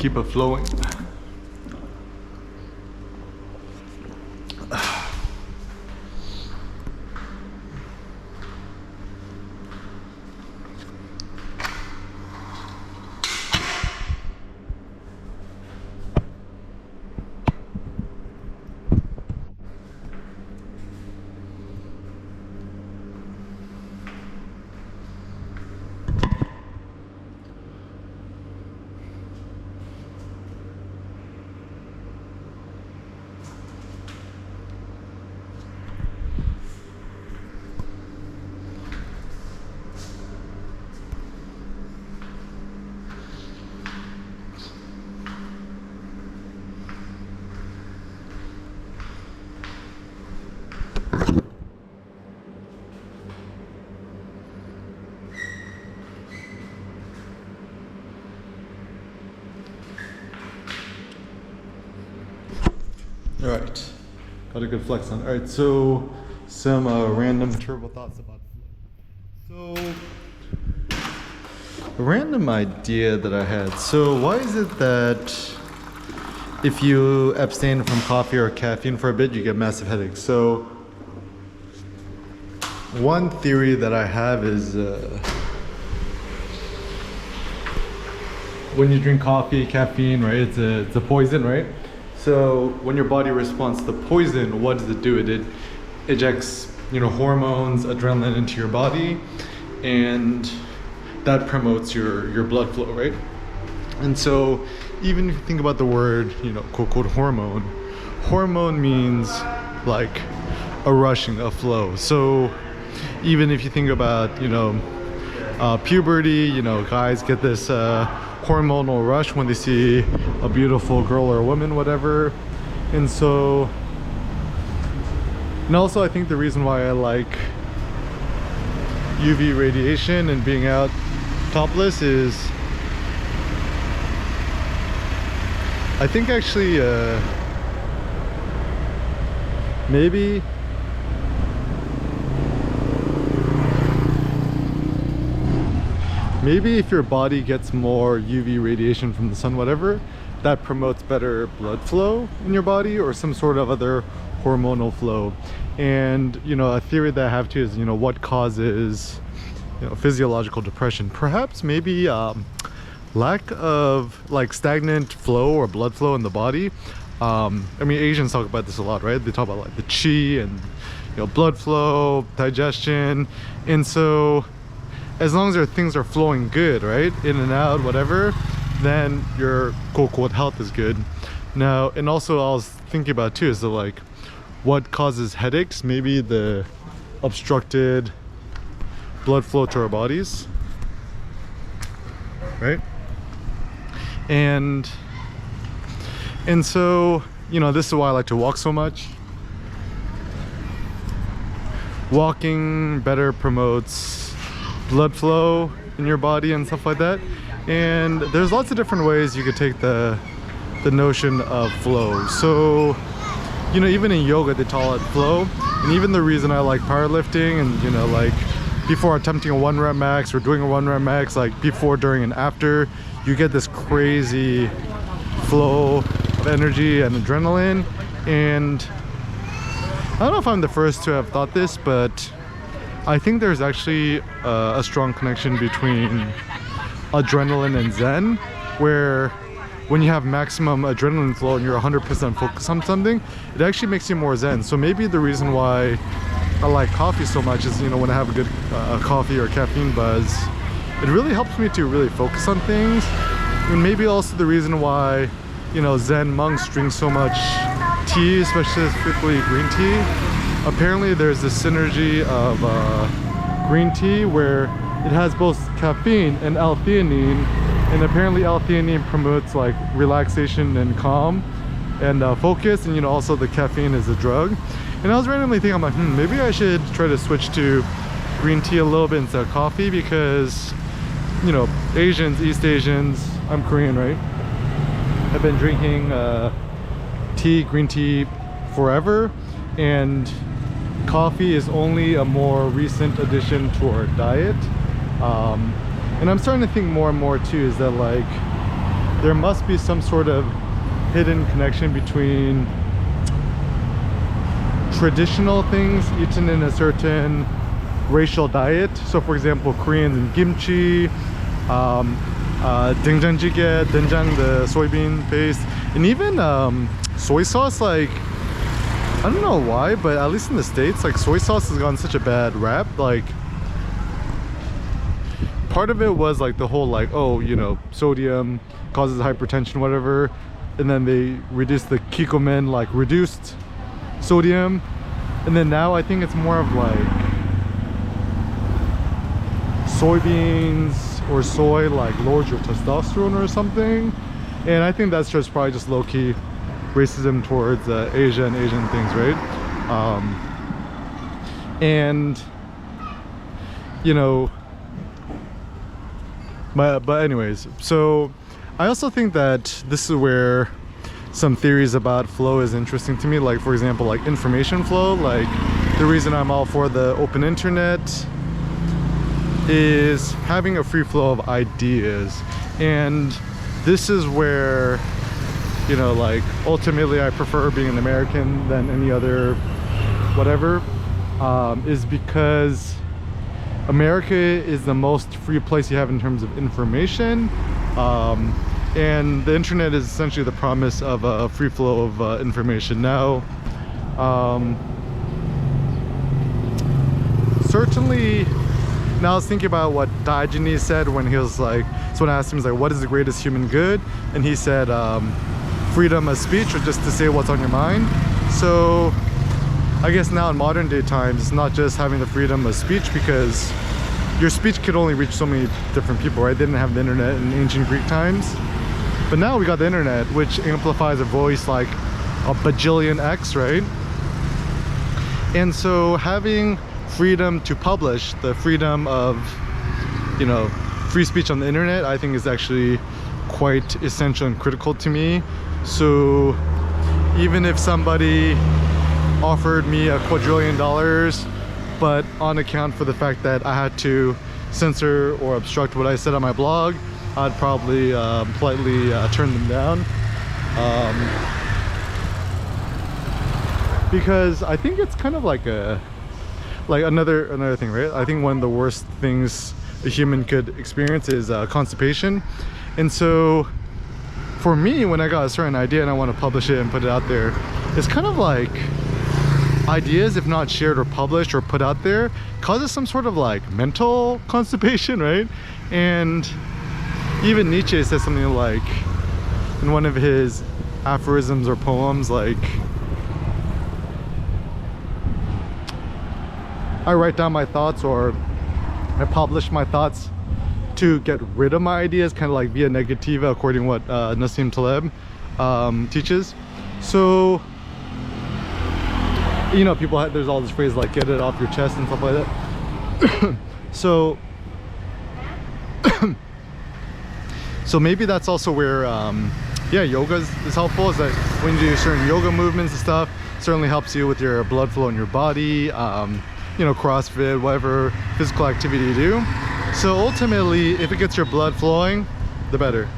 keep it flowing. All right, got a good flex on. All right, so some random turbo thoughts about flow. So, a random idea that I had. So, why is it that if you abstain from coffee or caffeine for a bit, you get massive headaches? So, one theory that I have is when you drink coffee, caffeine, right? It's a poison, right? So when your body responds to the poison, what does it do? It ejects, hormones, adrenaline into your body, and that promotes your blood flow, right? And so even if you think about the word, quote hormone, hormone means like a rushing, a flow. So even if you think about, puberty, guys get this hormonal rush when they see a beautiful girl or a woman, whatever. And also I think the reason why I like UV radiation and being out topless is I think actually maybe if your body gets more UV radiation from the sun, whatever, that promotes better blood flow in your body or some sort of other hormonal flow. And a theory that I have too is what causes physiological depression. Perhaps maybe lack of like stagnant flow or blood flow in the body. I mean, Asians talk about this a lot, right? They talk about like the qi and blood flow, digestion. And so as long as things are flowing good, right, in and out, whatever, then your quote health is good. Now, and also I was thinking about too is that like what causes headaches? Maybe the obstructed blood flow to our bodies, right? And so this is why I like to walk so much. Walking better promotes blood flow in your body and stuff like that. And there's lots of different ways you could take the notion of flow. So even in yoga they call it flow. And even the reason I like powerlifting and like before attempting a 1 rep max or doing a 1 rep max, like before, during, and after, you get this crazy flow of energy and adrenaline. And I don't know if I'm the first to have thought this, but I think there's actually a strong connection between adrenaline and Zen, where when you have maximum adrenaline flow and you're 100% focused on something, it actually makes you more Zen. So maybe the reason why I like coffee so much is, when I have a good coffee or caffeine buzz, it really helps me to really focus on things. And maybe also the reason why, Zen monks drink so much tea, especially green tea. Apparently there's this synergy of green tea where it has both caffeine and L-theanine, and apparently L-theanine promotes like relaxation and calm and focus, and also the caffeine is a drug. And I was randomly thinking, I'm like, maybe I should try to switch to green tea a little bit instead of coffee, because Asians, East Asians, I'm Korean, right? I've been drinking green tea forever, and coffee is only a more recent addition to our diet. And I'm starting to think more and more too is that like there must be some sort of hidden connection between traditional things eaten in a certain racial diet. So for example, Koreans and kimchi, doenjang jjigae, doenjang, the soybean paste, and even soy sauce. Like, I don't know why, but at least in the States, like, soy sauce has gotten such a bad rap. Like, part of it was like the whole, like, oh, you know, sodium causes hypertension, whatever, and then they reduced the Kikkoman, like reduced sodium, and then now I think it's more of like soybeans or soy like lowers your testosterone or something. And I think that's just probably just low-key racism towards Asia and Asian things, right? And you know, but anyways, so I also think that this is where some theories about flow is interesting to me. Like, for example, like information flow. Like, the reason I'm all for the open internet is having a free flow of ideas. And this is where, you know, like, ultimately I prefer being an American than any other whatever, is because America is the most free place you have in terms of information. And the internet is essentially the promise of a free flow of information. Now, certainly, now I was thinking about what Diogenes said when he was like, so when I asked him, he's like, what is the greatest human good? And he said, freedom of speech, or just to say what's on your mind. So I guess now in modern day times, it's not just having the freedom of speech, because your speech could only reach so many different people, right? They didn't have the internet in ancient Greek times. But now we got the internet, which amplifies a voice like a bajillion X, right? And so having freedom to publish, the freedom of, you know, free speech on the internet, I think is actually quite essential and critical to me. So even if somebody offered me $2 quadrillion, but on account for the fact that I had to censor or obstruct what I said on my blog, I'd probably politely turn them down, because I think it's kind of like another thing, right? I think one of the worst things a human could experience is constipation. And so for me, when I got a certain idea and I want to publish it and put it out there, it's kind of like ideas, if not shared or published or put out there, causes some sort of like mental constipation, right? And even Nietzsche says something like, in one of his aphorisms or poems, like, I write down my thoughts, or I publish my thoughts to get rid of my ideas, kind of like via negativa, according to what Nassim Taleb teaches. So, you know, people have, there's all this phrase like get it off your chest and stuff like that. So so maybe that's also where yeah, yoga is helpful, is that when you do certain yoga movements and stuff, it certainly helps you with your blood flow in your body. You know, CrossFit, whatever physical activity you do. So ultimately, if it gets your blood flowing, the better.